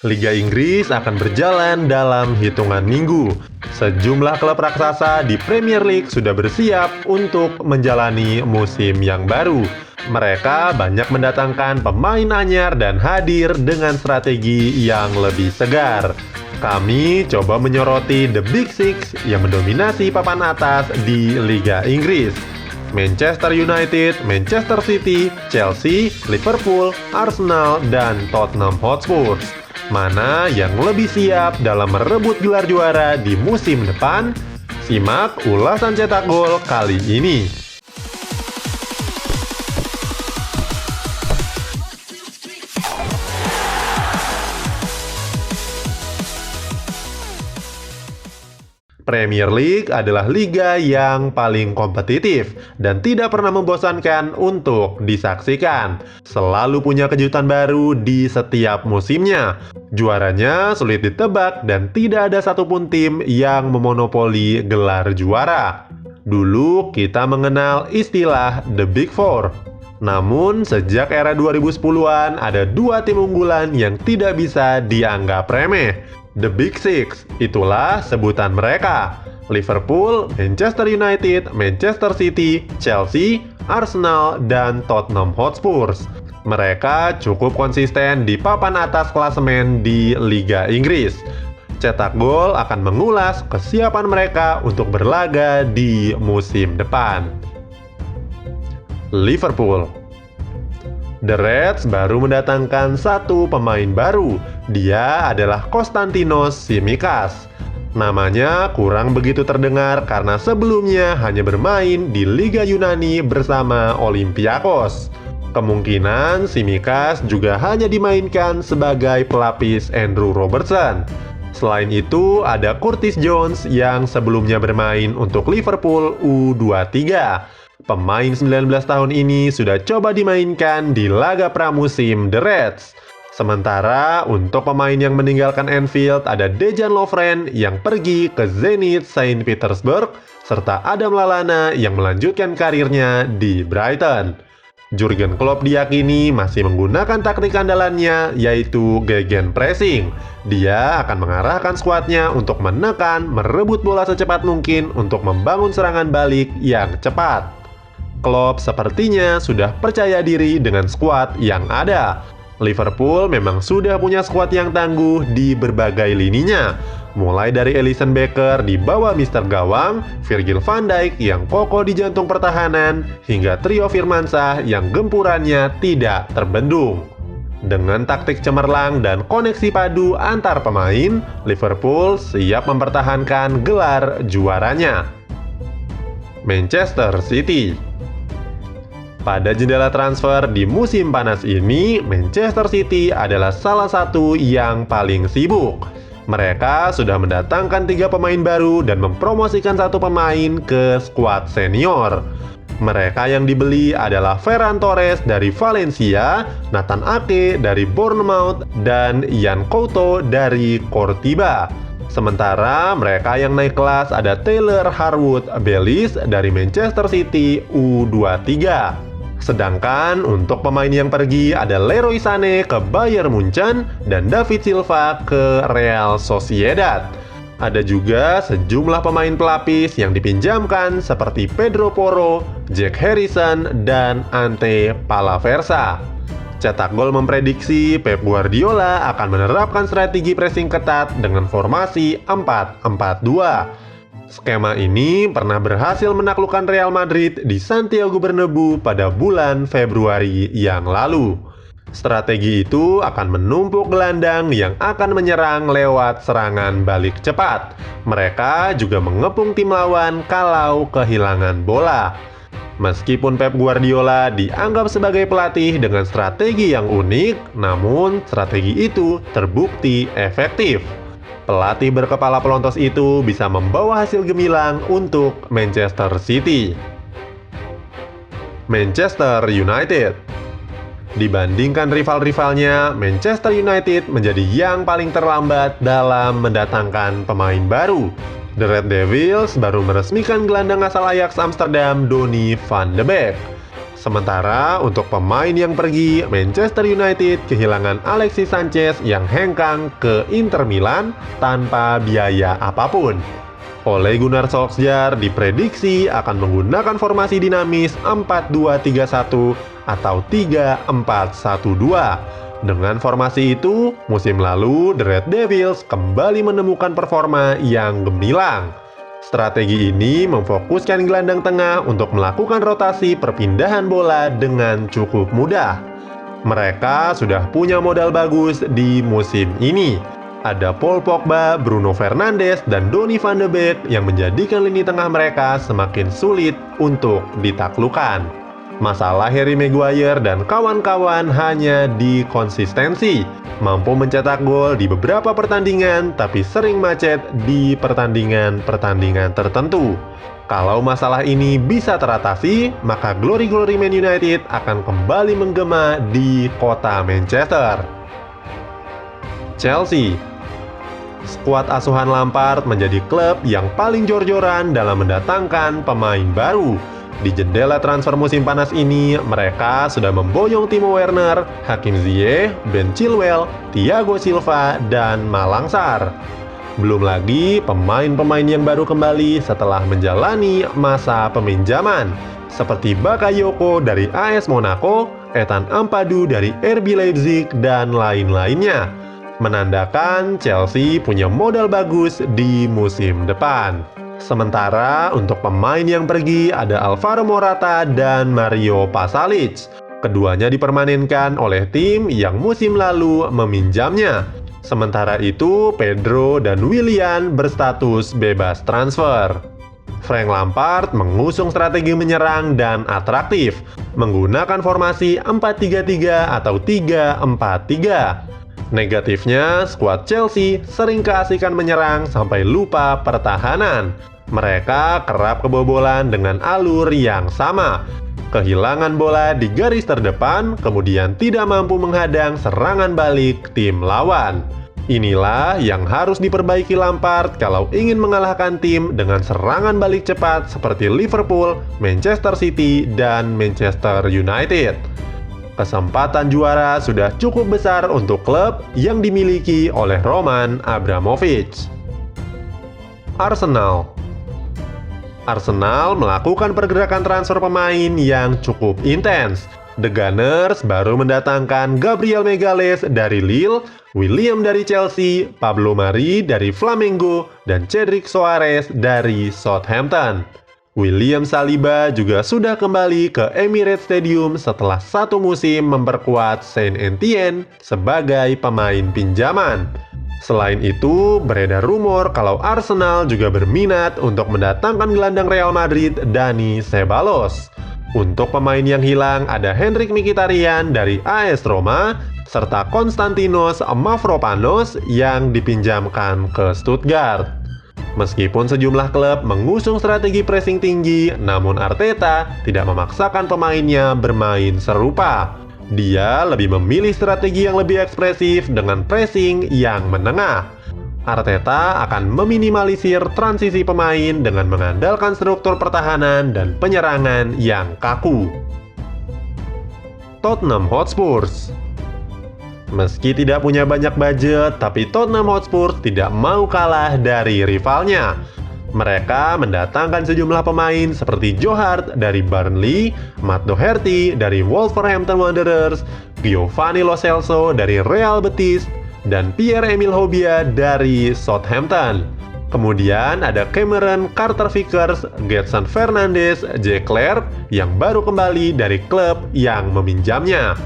Liga Inggris akan berjalan dalam hitungan minggu. Sejumlah klub raksasa di Premier League sudah bersiap untuk menjalani musim yang baru. Mereka banyak mendatangkan pemain anyar dan hadir dengan strategi yang lebih segar. Kami coba menyoroti The Big Six yang mendominasi papan atas di Liga Inggris. Manchester United, Manchester City, Chelsea, Liverpool, Arsenal, dan Tottenham Hotspur. Mana yang lebih siap dalam merebut gelar juara di musim depan? Simak ulasan cetak gol kali ini. Premier League adalah liga yang paling kompetitif dan tidak pernah membosankan untuk disaksikan. Selalu punya kejutan baru di setiap musimnya. Juaranya sulit ditebak dan tidak ada satupun tim yang memonopoli gelar juara. Dulu kita mengenal istilah The Big Four. Namun sejak era 2010-an ada dua tim unggulan yang tidak bisa dianggap remeh. The Big Six, itulah sebutan mereka. Liverpool, Manchester United, Manchester City, Chelsea, Arsenal, dan Tottenham Hotspur. Mereka cukup konsisten di papan atas klasemen di Liga Inggris. Cetak Gol akan mengulas kesiapan mereka untuk berlaga di musim depan. Liverpool. The Reds baru mendatangkan satu pemain baru. Dia adalah Konstantinos Tsimikas. Namanya kurang begitu terdengar karena sebelumnya hanya bermain di Liga Yunani bersama Olympiakos. Kemungkinan Tsimikas juga hanya dimainkan sebagai pelapis Andrew Robertson. Selain itu, ada Curtis Jones yang sebelumnya bermain untuk Liverpool U23. Pemain 19 tahun ini sudah coba dimainkan di laga pramusim The Reds. Sementara untuk pemain yang meninggalkan Anfield ada Dejan Lovren yang pergi ke Zenit Saint Petersburg serta Adam Lallana yang melanjutkan karirnya di Brighton. Jurgen Klopp diyakini masih menggunakan taktik andalannya yaitu gegenpressing. Dia akan mengarahkan skuadnya untuk menekan, merebut bola secepat mungkin untuk membangun serangan balik yang cepat. Klopp sepertinya sudah percaya diri dengan skuad yang ada. Liverpool memang sudah punya skuad yang tangguh di berbagai lininya. Mulai dari Alisson Becker di bawah Mister Gawang, Virgil van Dijk yang kokoh di jantung pertahanan, hingga trio Firmansyah yang gempurannya tidak terbendung. Dengan taktik cemerlang dan koneksi padu antar pemain, Liverpool siap mempertahankan gelar juaranya. Manchester City. Pada jendela transfer di musim panas ini, Manchester City adalah salah satu yang paling sibuk. Mereka sudah mendatangkan 3 pemain baru dan mempromosikan 1 pemain ke skuad senior. Mereka yang dibeli adalah Ferran Torres dari Valencia, Nathan Ake dari Bournemouth, dan Yan Couto dari Coritiba. Sementara mereka yang naik kelas ada Taylor Harwood-Bellis dari Manchester City U23. Sedangkan untuk pemain yang pergi ada Leroy Sané ke Bayern Munchen dan David Silva ke Real Sociedad. Ada juga sejumlah pemain pelapis yang dipinjamkan seperti Pedro Porro, Jack Harrison, dan Ante Palaversa. Cetak Gol memprediksi Pep Guardiola akan menerapkan strategi pressing ketat dengan formasi 4-4-2. Skema ini pernah berhasil menaklukkan Real Madrid di Santiago Bernabeu pada bulan Februari yang lalu. Strategi itu akan menumpuk gelandang yang akan menyerang lewat serangan balik cepat. Mereka juga mengepung tim lawan kalau kehilangan bola. Meskipun Pep Guardiola dianggap sebagai pelatih dengan strategi yang unik, namun strategi itu terbukti efektif. Pelatih berkepala pelontos itu bisa membawa hasil gemilang untuk Manchester City. Manchester United. Dibandingkan rival-rivalnya, Manchester United menjadi yang paling terlambat dalam mendatangkan pemain baru. The Red Devils baru meresmikan gelandang asal Ajax Amsterdam Donny van de Beek. Sementara untuk pemain yang pergi, Manchester United kehilangan Alexis Sanchez yang hengkang ke Inter Milan tanpa biaya apapun. Ole Gunnar Solskjaer diprediksi akan menggunakan formasi dinamis 4-2-3-1 atau 3-4-1-2. Dengan formasi itu, musim lalu The Red Devils kembali menemukan performa yang gemilang. Strategi ini memfokuskan gelandang tengah untuk melakukan rotasi perpindahan bola dengan cukup mudah. Mereka sudah punya modal bagus di musim ini. Ada Paul Pogba, Bruno Fernandes, dan Donny van de Beek yang menjadikan lini tengah mereka semakin sulit untuk ditaklukkan. Masalah Harry Maguire dan kawan-kawan hanya di konsistensi, mampu mencetak gol di beberapa pertandingan tapi sering macet di pertandingan-pertandingan tertentu. Kalau masalah ini bisa teratasi, maka Glory Man United akan kembali menggema di kota Manchester. Chelsea. Skuad asuhan Lampard menjadi klub yang paling jor-joran dalam mendatangkan pemain baru. Di jendela transfer musim panas ini, mereka sudah memboyong Timo Werner, Hakim Ziyech, Ben Chilwell, Thiago Silva, dan Malang Sarr. Belum lagi pemain-pemain yang baru kembali setelah menjalani masa peminjaman, seperti Bakayoko dari AS Monaco, Ethan Ampadu dari RB Leipzig, dan lain-lainnya. Menandakan Chelsea punya modal bagus di musim depan. Sementara untuk pemain yang pergi ada Alvaro Morata dan Mario Pasalic. Keduanya dipermanenkan oleh tim yang musim lalu meminjamnya. Sementara itu, Pedro dan Willian berstatus bebas transfer. Frank Lampard mengusung strategi menyerang dan atraktif, menggunakan formasi 4-3-3 atau 3-4-3. Negatifnya, skuad Chelsea sering keasikan menyerang sampai lupa pertahanan. Mereka kerap kebobolan dengan alur yang sama. Kehilangan bola di garis terdepan, kemudian tidak mampu menghadang serangan balik tim lawan. Inilah yang harus diperbaiki Lampard kalau ingin mengalahkan tim dengan serangan balik cepat seperti Liverpool, Manchester City, dan Manchester United. Kesempatan juara sudah cukup besar untuk klub yang dimiliki oleh Roman Abramovich. Arsenal melakukan pergerakan transfer pemain yang cukup intens. The Gunners baru mendatangkan Gabriel Magalhaes dari Lille, William dari Chelsea, Pablo Mari dari Flamengo, dan Cedric Soares dari Southampton. William Saliba juga sudah kembali ke Emirates Stadium setelah satu musim memperkuat Saint-Étienne sebagai pemain pinjaman. Selain itu, beredar rumor kalau Arsenal juga berminat untuk mendatangkan gelandang Real Madrid Dani Ceballos. Untuk pemain yang hilang ada Henrikh Mkhitaryan dari AS Roma, serta Konstantinos Mavropanos yang dipinjamkan ke Stuttgart. Meskipun sejumlah klub mengusung strategi pressing tinggi, namun Arteta tidak memaksakan pemainnya bermain serupa. Dia lebih memilih strategi yang lebih ekspresif dengan pressing yang menengah. Arteta akan meminimalisir transisi pemain dengan mengandalkan struktur pertahanan dan penyerangan yang kaku. Tottenham Hotspur. Meski tidak punya banyak budget, tapi Tottenham Hotspur tidak mau kalah dari rivalnya. Mereka mendatangkan sejumlah pemain seperti Joe Hart dari Burnley, Matt Doherty dari Wolverhampton Wanderers, Giovanni Lo Celso dari Real Betis, dan Pierre-Emile Hobia dari Southampton. Kemudian ada Cameron Carter-Vickers, Gedson Fernandes, Jack Clarke yang baru kembali dari klub yang meminjamnya.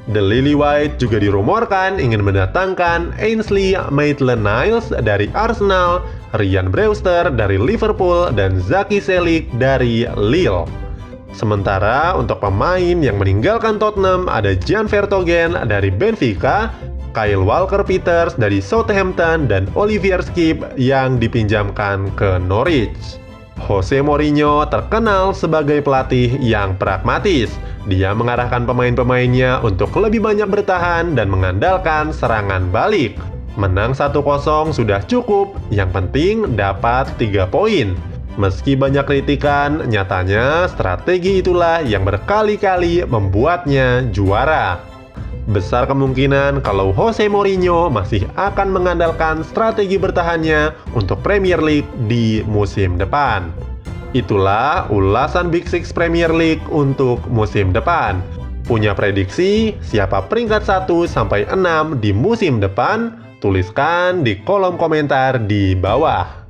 The Lily-White juga dirumorkan ingin mendatangkan Ainsley Maitland-Niles dari Arsenal, Ryan Brewster dari Liverpool, dan Zaki Celik dari Lille. Sementara untuk pemain yang meninggalkan Tottenham ada Jan Vertonghen dari Benfica, Kyle Walker-Peters dari Southampton, dan Olivier Skip yang dipinjamkan ke Norwich. Jose Mourinho terkenal sebagai pelatih yang pragmatis. Dia mengarahkan pemain-pemainnya untuk lebih banyak bertahan dan mengandalkan serangan balik. Menang 1-0 sudah cukup, yang penting dapat 3 poin. Meski banyak kritikan, nyatanya strategi itulah yang berkali-kali membuatnya juara. Besar kemungkinan kalau Jose Mourinho masih akan mengandalkan strategi bertahannya untuk Premier League di musim depan. Itulah ulasan Big Six Premier League untuk musim depan. Punya prediksi siapa peringkat 1 sampai 6 di musim depan? Tuliskan di kolom komentar di bawah.